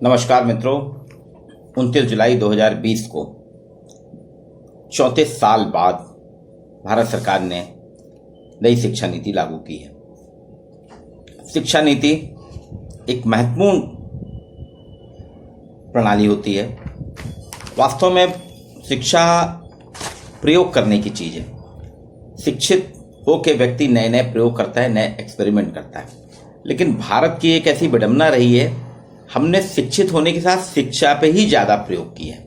नमस्कार मित्रों, 29 जुलाई 2020 को 34 साल बाद भारत सरकार ने नई शिक्षा नीति लागू की है। शिक्षा नीति एक महत्वपूर्ण प्रणाली होती है। वास्तव में शिक्षा प्रयोग करने की चीज़ है। शिक्षित होकर व्यक्ति नए नए प्रयोग करता है, नए एक्सपेरिमेंट करता है। लेकिन भारत की एक ऐसी विडंबना रही है, हमने शिक्षित होने के साथ शिक्षा पे ही ज़्यादा प्रयोग किया है।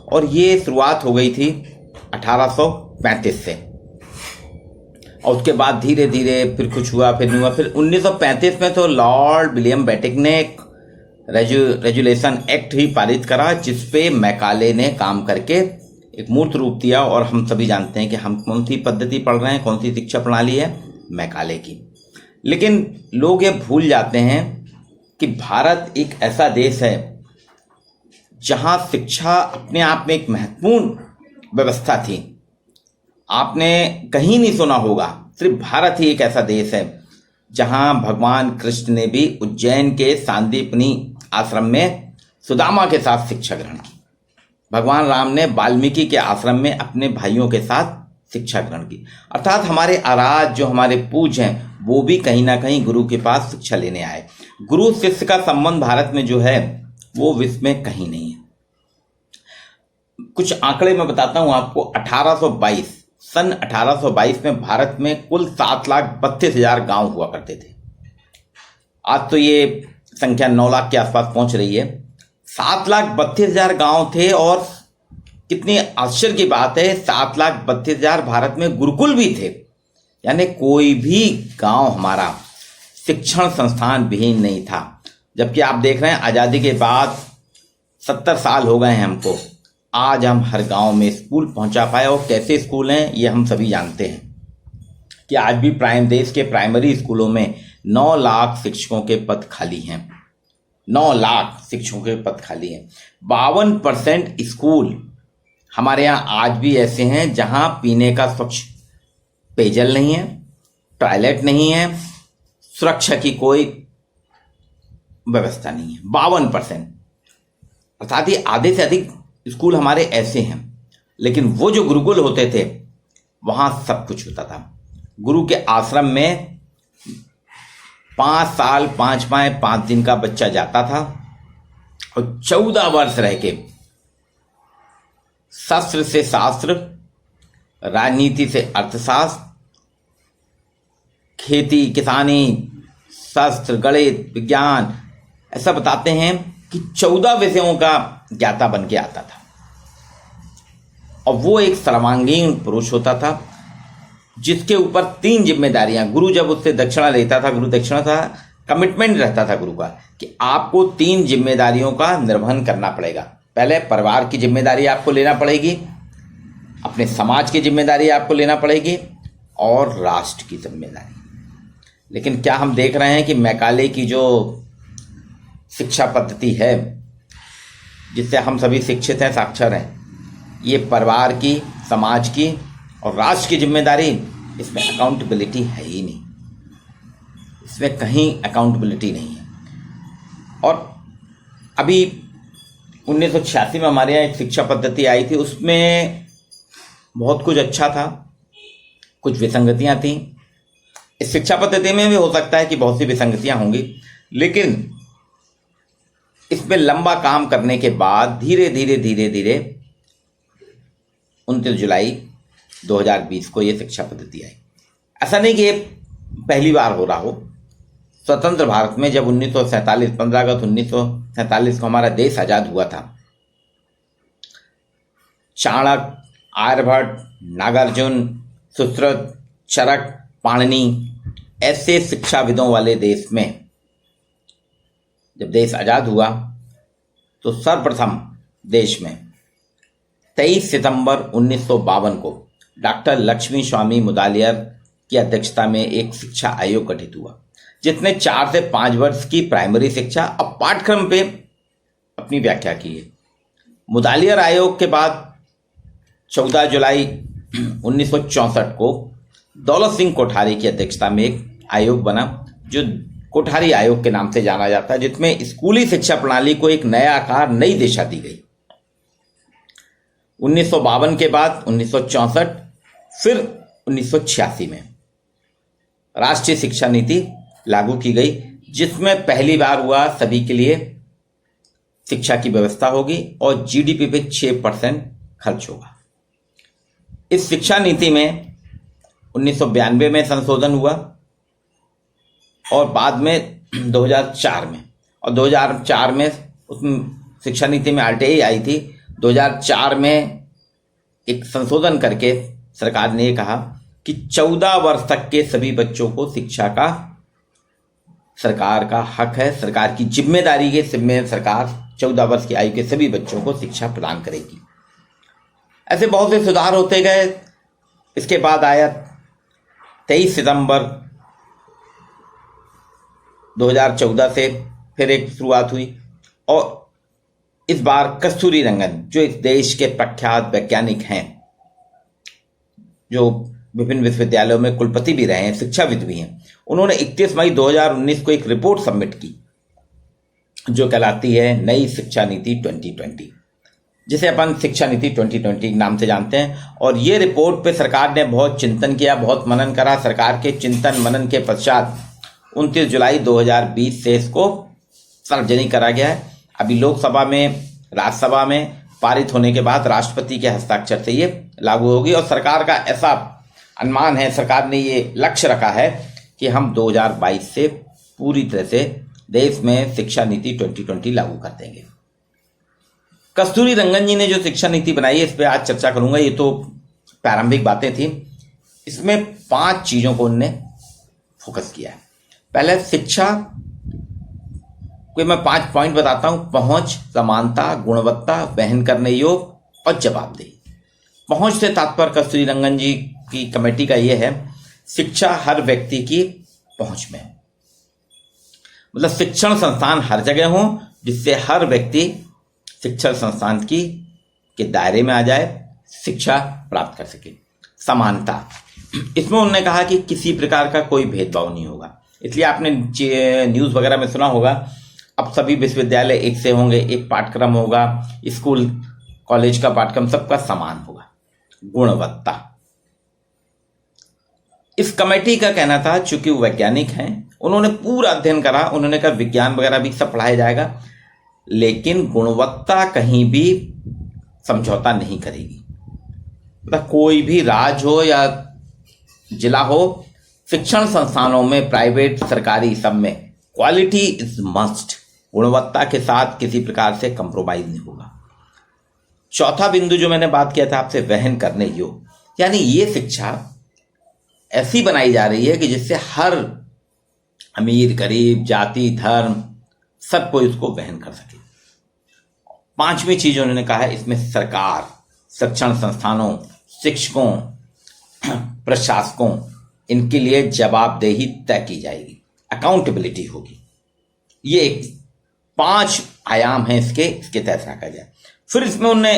और ये शुरुआत हो गई थी 1835 से, और उसके बाद धीरे धीरे फिर कुछ हुआ, फिर नहीं हुआ। फिर 1935 में तो लॉर्ड विलियम बेंटिक ने एक रेजुलेशन एक्ट ही पारित करा, जिसपे मैकाले ने काम करके एक मूर्त रूप दिया। और हम सभी जानते हैं कि हम कौन सी पद्धति पढ़ रहे हैं, कौन सी शिक्षा प्रणाली है, मैकाले की। लेकिन लोग ये भूल जाते हैं कि भारत एक ऐसा देश है जहां शिक्षा अपने आप में एक महत्वपूर्ण व्यवस्था थी। आपने कहीं नहीं सुना होगा, सिर्फ भारत ही एक ऐसा देश है जहां भगवान कृष्ण ने भी उज्जैन के सांदीपनी आश्रम में सुदामा के साथ शिक्षा ग्रहण की। भगवान राम ने वाल्मीकि के आश्रम में अपने भाइयों के साथ शिक्षा ग्रहण की। अर्थात हमारे आराध्य जो हमारे पूज्य हैं, वो भी कहीं ना कहीं गुरु के पास शिक्षा लेने आए। गुरु शिष्य का संबंध भारत में जो है वो विश्व में कहीं नहीं है। कुछ आंकड़े मैं बताता हूं आपको। 1822 सन 1822 में भारत में कुल 7,32,000 गांव हुआ करते थे। आज तो ये संख्या 9 लाख के आसपास पहुंच रही है। 7,32,000 गांव थे। और कितनी आश्चर्य की बात है, 7,32,000 भारत में गुरुकुल भी थे। यानी कोई भी गांव हमारा शिक्षण संस्थान विहीन नहीं था। जबकि आप देख रहे हैं आज़ादी के बाद 70 साल हो गए हैं हमको, आज हम हर गांव में स्कूल पहुंचा पाए। और कैसे स्कूल हैं ये हम सभी जानते हैं कि आज भी देश के प्राइमरी स्कूलों में 9 लाख शिक्षकों के पद खाली हैं। 9 लाख शिक्षकों के पद खाली हैं। 52% स्कूल हमारे यहाँ आज भी ऐसे हैं जहां पीने का स्वच्छ पेयजल नहीं है, टॉयलेट नहीं है, सुरक्षा की कोई व्यवस्था नहीं है। 52%, अर्थात ही आधे से अधिक स्कूल हमारे ऐसे हैं। लेकिन वो जो गुरुकुल होते थे वहां सब कुछ होता था। गुरु के आश्रम में 5 साल 5 माह 5 दिन का बच्चा जाता था और 14 वर्ष रह के शास्त्र से शास्त्र, राजनीति से अर्थशास्त्र, खेती किसानी शास्त्र, गणित, विज्ञान, ऐसा बताते हैं कि 14 विषयों का ज्ञाता बन के आता था। और वो एक सर्वांगीण पुरुष होता था जिसके ऊपर 3 जिम्मेदारियां, गुरु जब उससे दक्षिणा लेता था, गुरु दक्षिणा था, कमिटमेंट रहता था गुरु का कि आपको 3 जिम्मेदारियों का निर्वहन करना पड़ेगा। पहले परिवार की जिम्मेदारी आपको लेना पड़ेगी, अपने समाज की जिम्मेदारी आपको लेना पड़ेगी, और राष्ट्र की जिम्मेदारी। लेकिन क्या हम देख रहे हैं कि मैकाले की जो शिक्षा पद्धति है, जिससे हम सभी शिक्षित हैं, साक्षर हैं, ये परिवार की, समाज की और राष्ट्र की जिम्मेदारी, इसमें अकाउंटेबिलिटी है ही नहीं। इसमें कहीं अकाउंटेबिलिटी नहीं है। और अभी 1986 में हमारे यहाँ एक शिक्षा पद्धति आई थी, उसमें बहुत कुछ अच्छा था, कुछ विसंगतियां थीं। इस शिक्षा पद्धति में भी हो सकता है कि बहुत सी विसंगतियां होंगी, लेकिन इसमें लंबा काम करने के बाद धीरे धीरे 29 जुलाई 2020 को ये शिक्षा पद्धति आई। ऐसा नहीं कि ये पहली बार हो रहा हो। स्वतंत्र भारत में जब 1947 15 अगस्त 1947 को हमारा देश आजाद हुआ था, चाणक्य, आर्यभट्ट, नागार्जुन, सुश्रुत, चरक, पाणिनि, ऐसे शिक्षाविदों वाले देश में जब देश आजाद हुआ तो सर्वप्रथम देश में 23 सितंबर 1952 को डॉक्टर लक्ष्मी स्वामी मुदालियर की अध्यक्षता में एक शिक्षा आयोग गठित हुआ, जिसने 4 से 5 वर्ष की प्राइमरी शिक्षा अब पाठ्यक्रम पे अपनी व्याख्या की है। मुदालियर आयोग के बाद 14 जुलाई 1964 को दौलत सिंह कोठारी की अध्यक्षता में एक आयोग बना, जो कोठारी आयोग के नाम से जाना जाता है, जिसमें स्कूली शिक्षा प्रणाली को एक नया आकार, नई दिशा दी गई। 1952 के बाद 1964, फिर 1986 में राष्ट्रीय शिक्षा नीति लागू की गई, जिसमें पहली बार हुआ सभी के लिए शिक्षा की व्यवस्था होगी और जीडीपी पे 6% खर्च होगा। इस शिक्षा नीति में 1992 में संशोधन हुआ और बाद में 2004 में, और 2004 में उस शिक्षा नीति में आरटीई आई थी। 2004 में एक संशोधन करके सरकार ने ये कहा कि 14 वर्ष तक के सभी बच्चों को शिक्षा का सरकार का हक है, सरकार की जिम्मेदारी के जिम्मे सरकार 14 वर्ष की आयु के सभी बच्चों को शिक्षा प्रदान करेगी। ऐसे बहुत से सुधार होते गए। इसके बाद आया 23 सितंबर 2014 से फिर एक शुरुआत हुई, और इस बार कस्तूरी रंगन, जो इस देश के प्रख्यात वैज्ञानिक हैं, जो विभिन्न विश्वविद्यालयों में कुलपति भी रहे हैं, शिक्षाविद भी हैं, उन्होंने 31 मई 2019 को एक रिपोर्ट सबमिट की जो कहलाती है नई शिक्षा नीति 2020, जिसे अपन शिक्षा नीति 2020 नाम से जानते हैं। और ये रिपोर्ट पे सरकार ने बहुत चिंतन किया, बहुत मनन करा। सरकार के चिंतन मनन के पश्चात 29 जुलाई 2020 से इसको सार्वजनिक करा गया है। अभी लोकसभा में, राज्यसभा में पारित होने के बाद राष्ट्रपति के हस्ताक्षर से ये लागू होगी। और सरकार का ऐसा अनुमान है, सरकार ने ये लक्ष्य रखा है कि हम 2022 से पूरी तरह से देश में शिक्षा नीति 2020 लागू कर देंगे। कस्तूरी रंगन जी ने जो शिक्षा नीति बनाई है, इस पर आज चर्चा करूंगा। ये तो प्रारंभिक बातें थी। इसमें 5 चीजों को उन्होंने फोकस किया है। पहले शिक्षा को मैं 5 पॉइंट बताता हूं। पहुंच, समानता, गुणवत्ता, वहन करने योग्य और जवाबदेही। पहुंच से तात्पर्य कस्तूरी रंगन जी की कमेटी का यह है, शिक्षा हर व्यक्ति की पहुंच में, मतलब शिक्षण संस्थान हर जगह हो जिससे हर व्यक्ति शिक्षण संस्थान के दायरे में आ जाए, शिक्षा प्राप्त कर सके। समानता, इसमें उन्होंने कहा कि किसी प्रकार का कोई भेदभाव नहीं होगा। इसलिए आपने न्यूज़ वगैरह में सुना होगा, अब सभी विश्वविद्यालय एक से होंगे, एक पाठ्यक्रम होगा, स्कूल कॉलेज का पाठ्यक्रम सबका समान होगा। गुणवत्ता, इस कमेटी का कहना था, चूंकि वो वैज्ञानिक हैं, उन्होंने पूरा अध्ययन करा, उन्होंने कहा विज्ञान वगैरह भी सब पढ़ाया जाएगा, लेकिन गुणवत्ता कहीं भी समझौता नहीं करेगी। मतलब कोई भी राज्य हो या जिला हो, शिक्षण संस्थानों में, प्राइवेट, सरकारी, सब में क्वालिटी इज मस्ट। गुणवत्ता के साथ किसी प्रकार से कंप्रोमाइज नहीं होगा। चौथा बिंदु जो मैंने बात किया था आपसे, वहन करने योग्य, यानी ये शिक्षा ऐसी बनाई जा रही है कि जिससे हर अमीर, गरीब, जाति, धर्म सबको इसको वहन कर सके। 5वीं चीज उन्होंने कहा है, इसमें सरकार, शिक्षण संस्थानों, शिक्षकों, प्रशासकों, इनके लिए जवाबदेही तय की जाएगी, अकाउंटेबिलिटी होगी। ये 5 आयाम हैं इसके तहत रखा जाए। फिर इसमें उन्होंने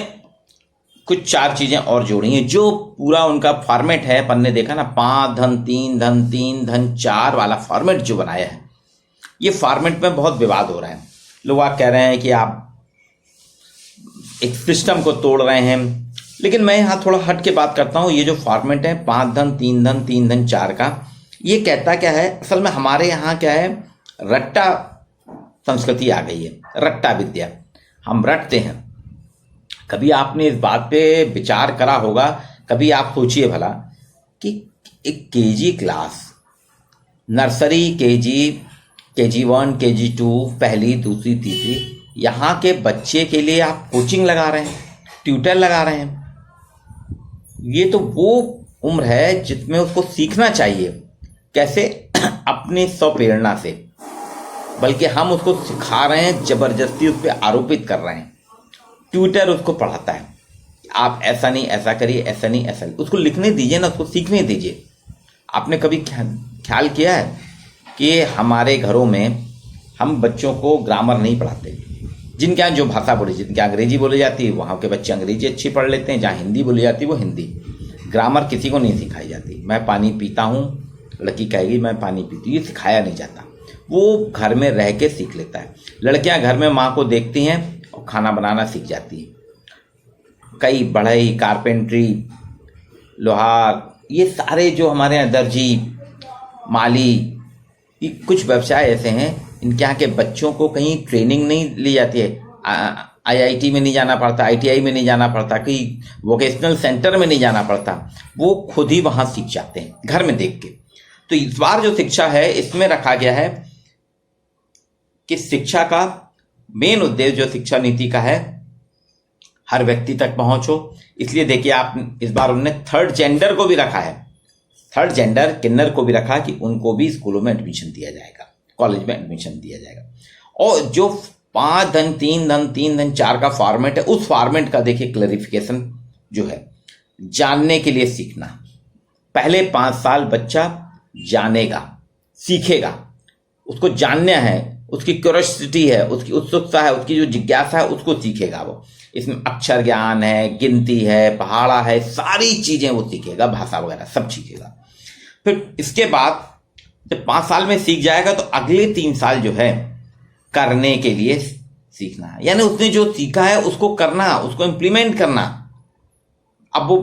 कुछ 4 चीजें और जोड़ी हैं। जो पूरा उनका फॉर्मेट है, अपन ने देखा ना, 5 धन 3 धन 3 धन 4 वाला फॉर्मेट जो बनाया है, ये फॉर्मेट में बहुत विवाद हो रहा है। लोग आप कह रहे हैं कि आप एक सिस्टम को तोड़ रहे हैं, लेकिन मैं यहाँ थोड़ा हट के बात करता हूँ। ये जो फॉर्मेट है 5 धन 3 धन 3 धन 4 का, ये कहता क्या है? असल में हमारे यहाँ क्या है, रट्टा संस्कृति आ गई है, रट्टा विद्या, हम रटते हैं। कभी आपने इस बात पे विचार करा होगा, कभी आप सोचिए भला कि एक KG class, nursery, KG 1, KG 2, पहली, दूसरी, तीसरी, यहाँ के बच्चे के लिए आप कोचिंग लगा रहे हैं, ट्यूटर लगा रहे हैं। ये तो वो उम्र है जिसमें उसको सीखना चाहिए। कैसे? अपनी स्वप्रेरणा से, बल्कि हम उसको सिखा रहे हैं, जबरदस्ती उस पर आरोपित कर रहे हैं। ट्यूटर उसको पढ़ाता है, आप ऐसा नहीं, ऐसा करिए, ऐसा नहीं, ऐसा नहीं। उसको लिखने दीजिए ना, उसको सीखने दीजिए। आपने कभी ख्याल किया है कि हमारे घरों में हम बच्चों को ग्रामर नहीं पढ़ाते? जिनके यहाँ जो भाषा बोली, जिनके अंग्रेजी बोली जाती है, वहाँ के बच्चे अंग्रेजी अच्छी पढ़ लेते हैं। जहाँ हिंदी बोली जाती है वो हिंदी। ग्रामर किसी को नहीं सिखाई जाती। मैं पानी पीता हूँ, लड़की कहेगी मैं पानी पीती हूँ, ये सिखाया नहीं जाता। वो घर में रह के सीख लेता है। लड़कियां घर में माँ को देखती हैं और खाना बनाना सीख जाती हैं। कई बढ़ई, कारपेंट्री, लोहार, ये सारे जो हमारे यहाँ दर्जी, माली, ये कुछ व्यवसाय ऐसे हैं इनके यहाँ के बच्चों को कहीं ट्रेनिंग नहीं ली जाती है। आईआईटी में नहीं जाना पड़ता, आईटीआई में नहीं जाना पड़ता, कहीं वोकेशनल सेंटर में नहीं जाना पड़ता, वो खुद ही वहाँ सीख जाते हैं घर में देख के। तो इस बार जो शिक्षा है इसमें रखा गया है कि शिक्षा का मेन उद्देश्य जो शिक्षा नीति का है, हर व्यक्ति तक पहुंचो। इसलिए देखिए आप इस बार उन्होंने थर्ड जेंडर को भी रखा है, थर्ड जेंडर किन्नर को भी रखा कि उनको भी स्कूलों में एडमिशन दिया जाएगा, कॉलेज में एडमिशन दिया जाएगा। और जो 5 धन 3 धन 3 धन 4 का फॉर्मेट है, उस फॉर्मेट का देखिए क्लैरिफिकेशन जो है, जानने के लिए सीखना। पहले 5 साल बच्चा जानेगा, सीखेगा, उसको जानना है, उसकी क्यूरियोसिटी है, उसकी उत्सुकता है, उसकी जो जिज्ञासा है उसको सीखेगा वो। इसमें अक्षर ज्ञान है, गिनती है, पहाड़ा है, सारी चीजें वो सीखेगा, भाषा वगैरह सब सीखेगा। फिर इसके बाद जब 5 साल में सीख जाएगा तो अगले 3 साल जो है करने के लिए सीखना है, यानी उसने जो सीखा है उसको करना, उसको इम्प्लीमेंट करना। अब वो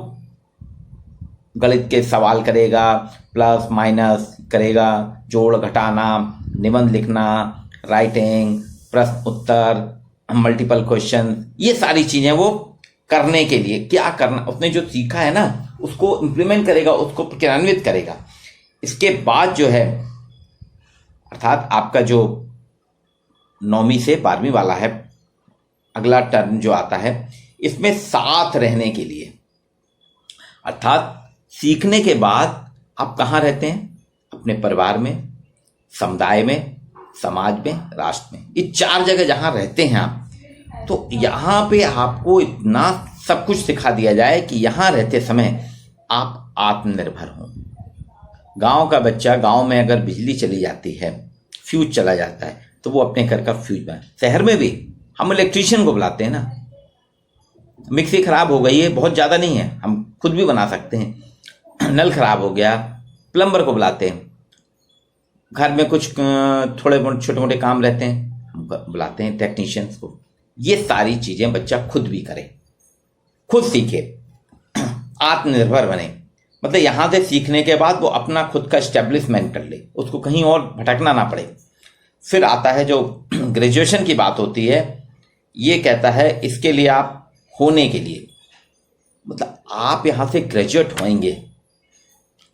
गणित के सवाल करेगा, प्लस माइनस करेगा, जोड़ घटाना, निबंध लिखना, राइटिंग, प्रश्न उत्तर, मल्टीपल क्वेश्चन, ये सारी चीजें वो करने के लिए क्या करना, उसने जो सीखा है ना उसको इम्प्लीमेंट करेगा, उसको क्रियान्वित करेगा। इसके बाद जो है अर्थात आपका जो 9वीं से 12वीं वाला है, अगला टर्म जो आता है, इसमें साथ रहने के लिए, अर्थात सीखने के बाद आप कहाँ रहते हैं, अपने परिवार में, समुदाय में, समाज में, राष्ट्र में, ये 4 जगह जहाँ रहते हैं आप, तो यहाँ पे आपको इतना सब कुछ सिखा दिया जाए कि यहाँ रहते समय आप आत्मनिर्भर हों। गांव का बच्चा, गांव में अगर बिजली चली जाती है, फ्यूज चला जाता है, तो वो अपने घर का फ्यूज बनाए। शहर में भी हम इलेक्ट्रीशियन को बुलाते हैं ना, मिक्सी खराब हो गई है, बहुत ज़्यादा नहीं है, हम खुद भी बना सकते हैं। नल खराब हो गया, प्लम्बर को बुलाते हैं। घर में कुछ थोड़े छोटे मोटे काम रहते हैं, हम बुलाते हैं टेक्नीशियंस को। ये सारी चीज़ें बच्चा खुद भी करे, खुद सीखे, आत्मनिर्भर बने। मतलब यहाँ से सीखने के बाद वो अपना खुद का एस्टेब्लिशमेंट कर ले, उसको कहीं और भटकना ना पड़े। फिर आता है जो ग्रेजुएशन की बात होती है, ये कहता है इसके लिए आप होने के लिए, मतलब आप यहाँ से ग्रेजुएट होंगे,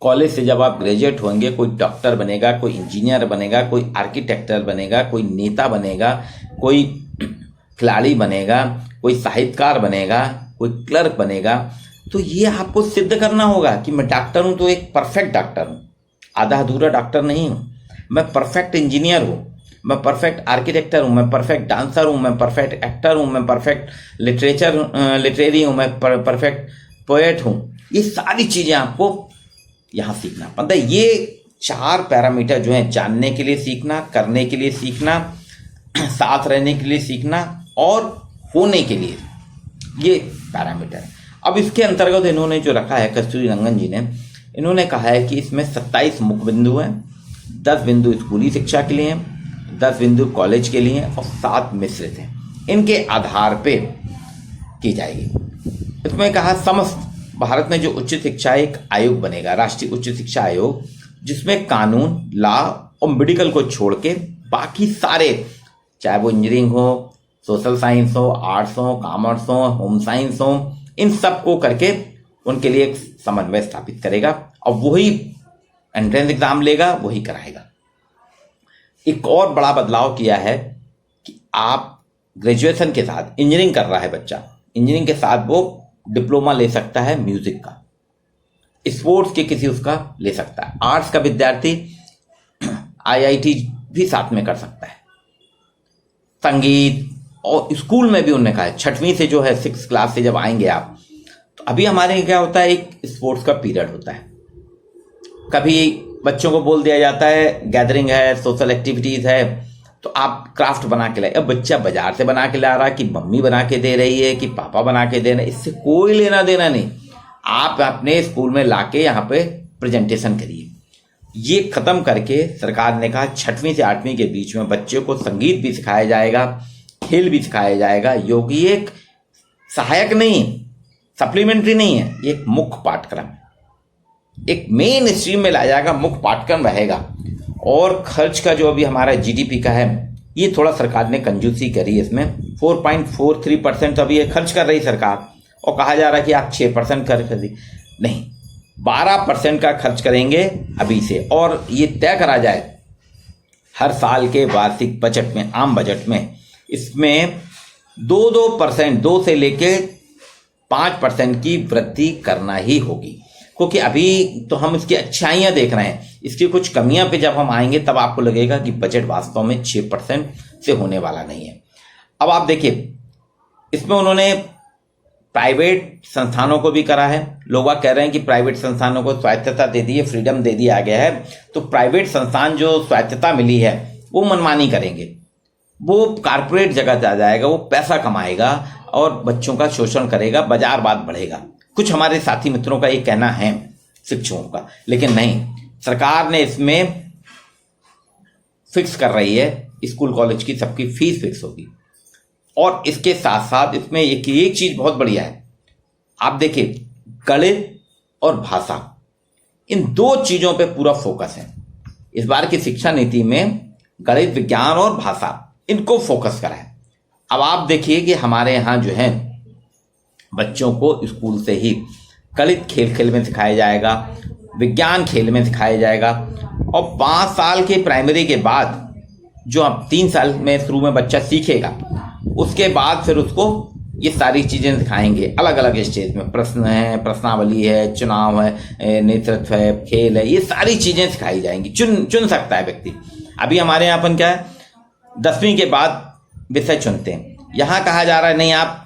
कॉलेज से जब आप ग्रेजुएट होंगे, कोई डॉक्टर बनेगा, कोई इंजीनियर बनेगा, कोई आर्किटेक्टर बनेगा, कोई नेता बनेगा, कोई खिलाड़ी बनेगा, कोई साहित्यकार बनेगा, कोई क्लर्क बनेगा, तो ये आपको सिद्ध करना होगा कि मैं डॉक्टर हूँ तो एक परफेक्ट डॉक्टर हूँ, आधा अधूरा डॉक्टर नहीं हूँ, मैं परफेक्ट इंजीनियर हूँ, मैं परफेक्ट आर्किटेक्टर हूँ, मैं परफेक्ट डांसर हूँ, मैं परफेक्ट एक्टर हूँ, मैं परफेक्ट लिटरेरी हूँ, मैं परफेक्ट पोएट हूँ। ये सारी चीज़ें आपको यहाँ सीखना। मतलब ये 4 पैरामीटर जो हैं, जानने के लिए सीखना, करने के लिए सीखना, साथ रहने के लिए सीखना और होने के लिए, ये पैरामीटर। अब इसके अंतर्गत इन्होंने जो रखा है, कस्तूरी रंगन जी ने, इन्होंने कहा है कि इसमें 27 मुख्य बिंदु हैं, 10 बिंदु स्कूली शिक्षा के लिए हैं, 10 बिंदु कॉलेज के लिए हैं और 7 मिश्रित हैं। इनके आधार पे की जाएगी। इसमें कहा समस्त भारत में जो उच्च शिक्षा एक आयोग बनेगा, राष्ट्रीय उच्च शिक्षा आयोग, जिसमें कानून, लॉ और मेडिकल को छोड़ के बाकी सारे, चाहे वो इंजीनियरिंग हो, सोशल साइंस हो, आर्ट्स हो, कॉमर्स हो, होम साइंस हो, इन सब को करके उनके लिए एक समन्वय स्थापित करेगा और वही एंट्रेंस एग्जाम लेगा, वही कराएगा। एक और बड़ा बदलाव किया है कि आप ग्रेजुएशन के साथ, इंजीनियरिंग कर रहा है बच्चा, इंजीनियरिंग के साथ वो डिप्लोमा ले सकता है म्यूजिक का, स्पोर्ट्स के किसी उसका ले सकता है। आर्ट्स का विद्यार्थी आईआईटी भी साथ में कर सकता है, संगीत। और स्कूल में भी उन्होंने कहा है 6वीं से जो है 6th क्लास से जब आएंगे आप, तो अभी हमारे यहाँ क्या होता है, एक स्पोर्ट्स का पीरियड होता है। कभी बच्चों को बोल दिया जाता है गैदरिंग है, सोशल एक्टिविटीज है, तो आप क्राफ्ट बना के लाए। अब बच्चा बाजार से बना के ला रहा, कि मम्मी बना के दे रही है, कि पापा बना के दे रहे हैं, इससे कोई लेना देना नहीं। आप अपने स्कूल में ला के यहाँ पे प्रेजेंटेशन करिए। ये खत्म करके सरकार ने कहा 6वीं से 8वीं के बीच में बच्चों को संगीत भी सिखाया जाएगा, खेल भी सिखाया जाएगा। योग ये एक सहायक नहीं, सप्लीमेंट्री नहीं है, ये एक मुख्य पाठ्यक्रम है, एक मेन स्ट्रीम में लाया जाएगा, मुख्य पाठ्यक्रम रहेगा। और खर्च का जो अभी हमारा जीडीपी का है, ये थोड़ा सरकार ने कंजूसी करी है इसमें। 4.43% अभी ये खर्च कर रही सरकार, और कहा जा रहा है कि आप 6% खर्च कर दी, नहीं 12% का खर्च करेंगे अभी से। और ये तय करा जाए हर साल के वार्षिक बजट में, आम बजट में, इसमें 2% 2 से लेके 5% की वृद्धि करना ही होगी। क्योंकि अभी तो हम इसकी अच्छाइयाँ देख रहे हैं, इसकी कुछ कमियां पे जब हम आएंगे तब आपको लगेगा कि बजट वास्तव में 6% से होने वाला नहीं है। अब आप देखिए, इसमें उन्होंने प्राइवेट संस्थानों को भी करा है। लोग कह रहे हैं कि प्राइवेट संस्थानों को स्वायत्तता दे दी है, फ्रीडम दे दिया गया है, तो प्राइवेट संस्थान जो स्वायत्तता मिली है वो मनमानी करेंगे, वो कारपोरेट जगह जा जाएगा, वो पैसा कमाएगा और बच्चों का शोषण करेगा, बाजारवाद बढ़ेगा। कुछ हमारे साथी मित्रों का ये कहना है, शिक्षकों का, लेकिन नहीं, सरकार ने इसमें फिक्स कर रही है, स्कूल कॉलेज की सबकी फीस फिक्स होगी। और इसके साथ साथ इसमें एक चीज बहुत बढ़िया है, आप देखिए गणित और भाषा, इन 2 चीजों पे पूरा फोकस है। इस बार की शिक्षा नीति में गणित, विज्ञान और भाषा, इनको फोकस करा है। अब आप देखिए कि हमारे यहाँ जो है बच्चों को स्कूल से ही गणित खेल खेल में सिखाया जाएगा, विज्ञान खेल में सिखाया जाएगा, और 5 साल के प्राइमरी के बाद जो अब 3 साल में शुरू में बच्चा सीखेगा, उसके बाद फिर उसको ये सारी चीज़ें सिखाएंगे अलग अलग स्टेज में। प्रश्न है, प्रश्नावली है, चुनाव है, नेतृत्व है, खेल है, ये सारी चीज़ें सिखाई जाएंगी। चुन सकता है व्यक्ति। अभी हमारे यहाँ अपन क्या है, 10वीं के बाद विषय चुनते हैं, यहाँ कहा जा रहा है नहीं, आप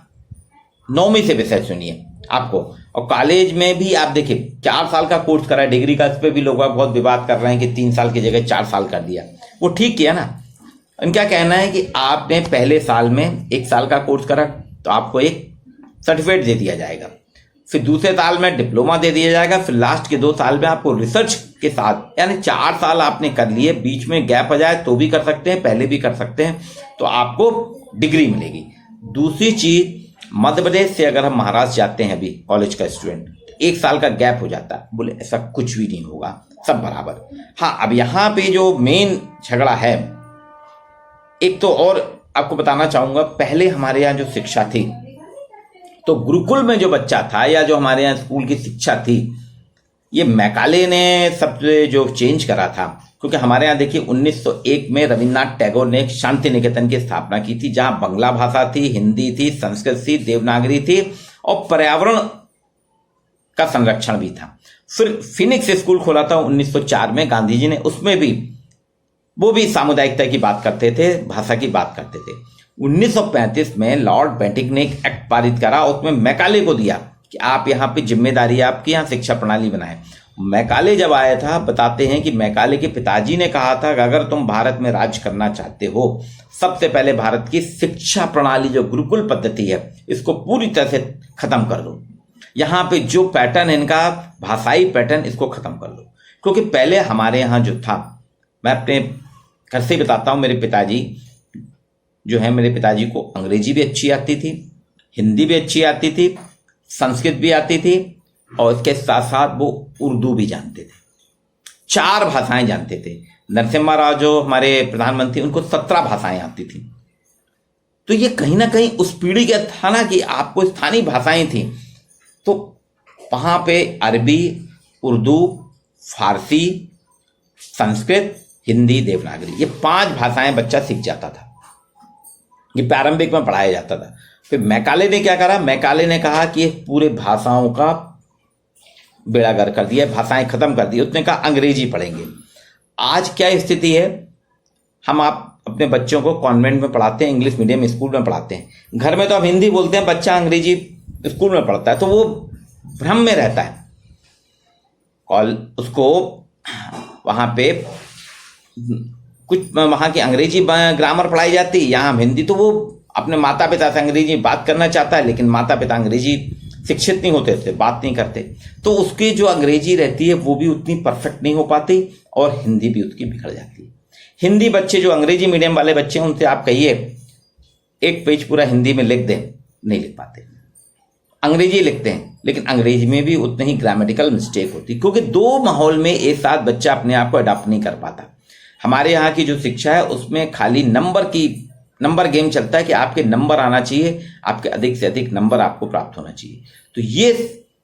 9वीं से विषय चुनिए आपको। और कॉलेज में भी आप देखिए 4 साल का कोर्स करा है डिग्री का, इस पर भी लोग बहुत विवाद कर रहे हैं कि 3 साल की जगह 4 साल कर दिया। वो ठीक किया ना। इनका कहना है कि आपने पहले साल में 1 साल का कोर्स करा तो आपको एक सर्टिफिकेट दे दिया जाएगा, फिर दूसरे साल में डिप्लोमा दे दिया जाएगा, फिर लास्ट के 2 साल में आपको रिसर्च के साथ, यानी 4 साल आपने कर लिए, बीच में गैप आ जाए तो भी कर सकते हैं, पहले भी कर सकते हैं, तो आपको डिग्री मिलेगी। दूसरी चीज, मध्य प्रदेश से अगर हम महाराष्ट्र जाते हैं अभी कॉलेज का स्टूडेंट, 1 साल का गैप हो जाता है, बोले ऐसा कुछ भी नहीं होगा, सब बराबर। हाँ, अब यहाँ पे जो मेन झगड़ा है, एक तो और आपको बताना चाहूंगा, पहले हमारे यहाँ जो शिक्षा थी, तो गुरुकुल में जो बच्चा था या जो हमारे यहाँ स्कूल की शिक्षा थी, ये मैकाले ने सब जो चेंज करा था। क्योंकि हमारे यहाँ देखिए 1901 में रविन्द्रनाथ टैगोर ने शांति निकेतन की स्थापना की थी, जहां बांग्ला भाषा थी, हिंदी थी, संस्कृत थी, देवनागरी थी, और पर्यावरण का संरक्षण भी था। फिर फिनिक्स स्कूल खोला था 1904 में गांधी जी ने, उसमें भी वो भी सामुदायिकता की बात करते थे, भाषा की बात करते थे। 1935 में लॉर्ड बेंटिक ने एक एक्ट पारित करा, उसमें मैकाले को दिया कि आप यहाँ पे जिम्मेदारी आपकी, यहाँ शिक्षा प्रणाली बनाए। मैकाले जब आया था, बताते हैं कि मैकाले के पिताजी ने कहा था कि अगर तुम भारत में राज करना चाहते हो, सबसे पहले भारत की शिक्षा प्रणाली जो गुरुकुल पद्धति है, इसको पूरी तरह से खत्म कर दो। यहाँ पे जो पैटर्न है इनका भाषाई पैटर्न, इसको खत्म कर दो। क्योंकि पहले हमारे यहाँ जो था, मैं अपने घर से बताता हूँ, मेरे पिताजी जो है, मेरे पिताजी को अंग्रेजी भी अच्छी आती थी, हिंदी भी अच्छी आती थी, संस्कृत भी आती थी, और इसके साथ साथ वो उर्दू भी जानते थे। 4 भाषाएं जानते थे। नरसिम्हा राव जो हमारे प्रधानमंत्री, उनको 17 भाषाएं आती थी। तो ये कहीं ना कहीं उस पीढ़ी का था ना कि आपको स्थानीय भाषाएं थी, तो वहां पे अरबी, उर्दू, फारसी, संस्कृत, हिंदी, देवनागरी, ये 5 भाषाएं बच्चा सीख जाता था। ये प्रारंभिक में पढ़ाया जाता था। फिर मैकाले ने क्या करा, मैकाले ने कहा कि पूरे भाषाओं का बेड़ा गर्क कर दिया, भाषाएं खत्म कर दी। उसने कहा अंग्रेजी पढ़ेंगे। आज क्या स्थिति है, हम आप अपने बच्चों को कॉन्वेंट में पढ़ाते हैं, इंग्लिश मीडियम स्कूल में पढ़ाते हैं, घर में तो आप हिंदी बोलते हैं, बच्चा अंग्रेजी स्कूल में पढ़ता है, तो वो भ्रम में रहता है। उसको वहां पे कुछ वहां की अंग्रेजी ग्रामर पढ़ाई जाती है, यहाँ हिंदी, तो वो अपने माता पिता से अंग्रेजी बात करना चाहता है, लेकिन माता पिता अंग्रेजी शिक्षित नहीं होते थे, बात नहीं करते, तो उसकी जो अंग्रेजी रहती है वो भी उतनी परफेक्ट नहीं हो पाती और हिंदी भी उसकी बिगड़ जाती है। हिंदी बच्चे जो अंग्रेजी मीडियम वाले बच्चे हैं उनसे आप कहिए एक पेज पूरा हिंदी में लिख दें, नहीं लिख पाते। अंग्रेजी लिखते हैं लेकिन अंग्रेजी में भी उतनी ही ग्रामेटिकल मिस्टेक होती है, क्योंकि दो माहौल में एक साथ बच्चा अपने आप को अडॉप्ट नहीं कर पाता। हमारे यहाँ की जो शिक्षा है उसमें खाली नंबर गेम चलता है कि आपके नंबर आना चाहिए, आपके अधिक से अधिक नंबर आपको प्राप्त होना चाहिए। तो ये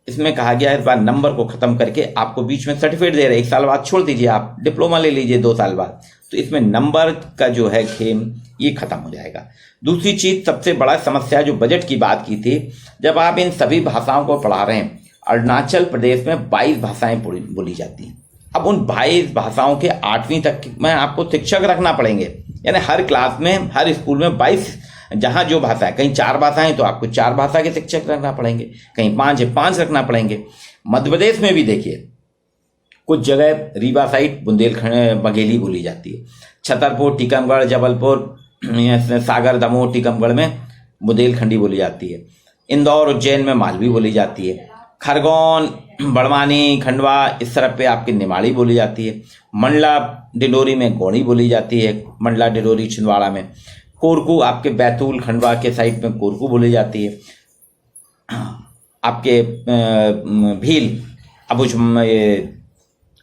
इसमें कहा गया है इस बार नंबर को खत्म करके आपको बीच में सर्टिफिकेट दे रहे हैं, 1 साल बाद छोड़ दीजिए, आप डिप्लोमा ले लीजिए 2 साल बाद। तो इसमें नंबर का जो है खेम ये खत्म हो जाएगा। दूसरी चीज, सबसे बड़ा समस्या जो बजट की बात की थी, जब आप इन सभी भाषाओं को पढ़ा रहे हैं, अरुणाचल प्रदेश में 22 भाषाएं बोली जाती हैं। अब उन 22 भाषाओं के 8वीं तक में आपको शिक्षक रखना पड़ेंगे, यानी हर क्लास में, हर स्कूल में 22, जहां जो भाषा है, कहीं 4 भाषाएं तो आपको 4 भाषा के शिक्षक रखना पड़ेंगे, कहीं 5 है 5 रखना पड़ेंगे। मध्य प्रदेश में भी देखिए कुछ जगह रीवा साइड बुंदेलखंड बघेली बोली जाती है, छतरपुर, टीकमगढ़, जबलपुर, सागर, दमोह, टीकमगढ़ में बुंदेलखंडी बोली जाती है, इंदौर, उज्जैन में मालवी बोली जाती है, खरगोन, बड़वानी, खंडवा इस तरफ पे आपकी निमाड़ी बोली जाती है, मंडला डिडोरी में गोणी बोली जाती है, मंडला डिडोरी छिंदवाड़ा में, कोरकू आपके बैतूल खंडवा के साइड में कोरकू बोली जाती है, आपके भील अबुझ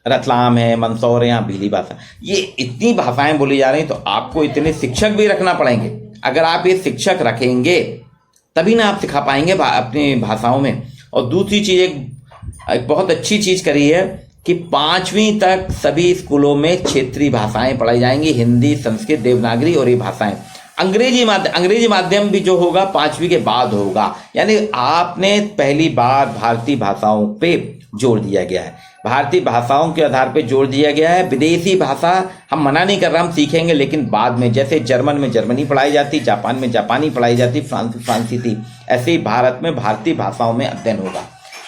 रतलाम है, मंदसौर है, यहाँ भीली भाषा, ये इतनी भाषाएं बोली जा रही हैं। तो आपको इतने शिक्षक भी रखना पड़ेंगे। अगर आप ये शिक्षक रखेंगे तभी ना आप सिखा पाएंगे अपनी भाषाओं में। और दूसरी चीज, एक बहुत अच्छी चीज करी है कि 5वीं तक सभी स्कूलों में क्षेत्रीय भाषाएं पढ़ाई जाएंगी, हिंदी, संस्कृत, देवनागरी और ये भाषाएं। अंग्रेजी माध्यम भी जो होगा 5वीं के बाद होगा, यानी आपने पहली बार भारतीय भाषाओं पे जोर दिया गया है, भारतीय भाषाओं के आधार पे जोर दिया गया है। विदेशी भाषा हम मना नहीं कर रहे, हम सीखेंगे, लेकिन बाद में, जैसे जर्मन में जर्मनी पढ़ाई जाती, जापान में जापानी पढ़ाई जाती, फ्रांसीसी, ऐसे ही भारत में भारतीय भाषाओं में अध्ययन होगा।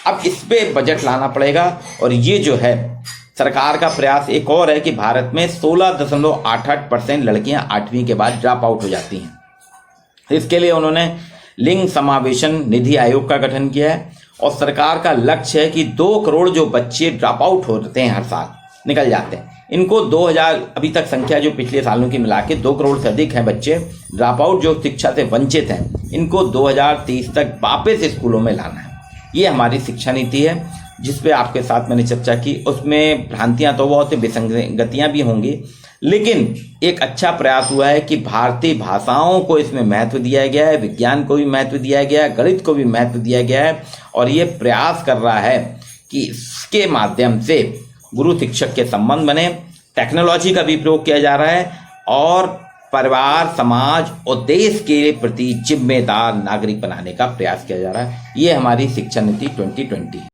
अब इस पे बजट लाना पड़ेगा। और ये जो है सरकार का प्रयास एक और है कि भारत में 16.88% लड़कियां 8वीं के बाद ड्रॉप आउट हो जाती हैं। इसके लिए उन्होंने लिंग समावेशन निधि आयोग का गठन किया है और सरकार का लक्ष्य है कि 2 करोड़ जो बच्चे ड्रॉप आउट होते हैं, हर साल निकल जाते हैं, इनको 2000 अभी तक संख्या जो पिछले सालों की मिला के 2 करोड़ से अधिक हैं बच्चे ड्रॉप आउट जो शिक्षा से वंचित हैं, इनको 2030 तक वापस स्कूलों में लाना है। ये हमारी शिक्षा नीति है जिस पे आपके साथ मैंने चर्चा की। उसमें भ्रांतियां तो बहुत, विसंगतियां भी होंगी, लेकिन एक अच्छा प्रयास हुआ है कि भारतीय भाषाओं को इसमें महत्व दिया गया है, विज्ञान को भी महत्व दिया गया है, गणित को भी महत्व दिया गया है। और ये प्रयास कर रहा है कि इसके माध्यम से गुरु शिक्षक के संबंध बने, टेक्नोलॉजी का भी प्रयोग किया जा रहा है और परिवार, समाज और देश के प्रति जिम्मेदार नागरिक बनाने का प्रयास किया जा रहा है। ये हमारी शिक्षा नीति 2020 है।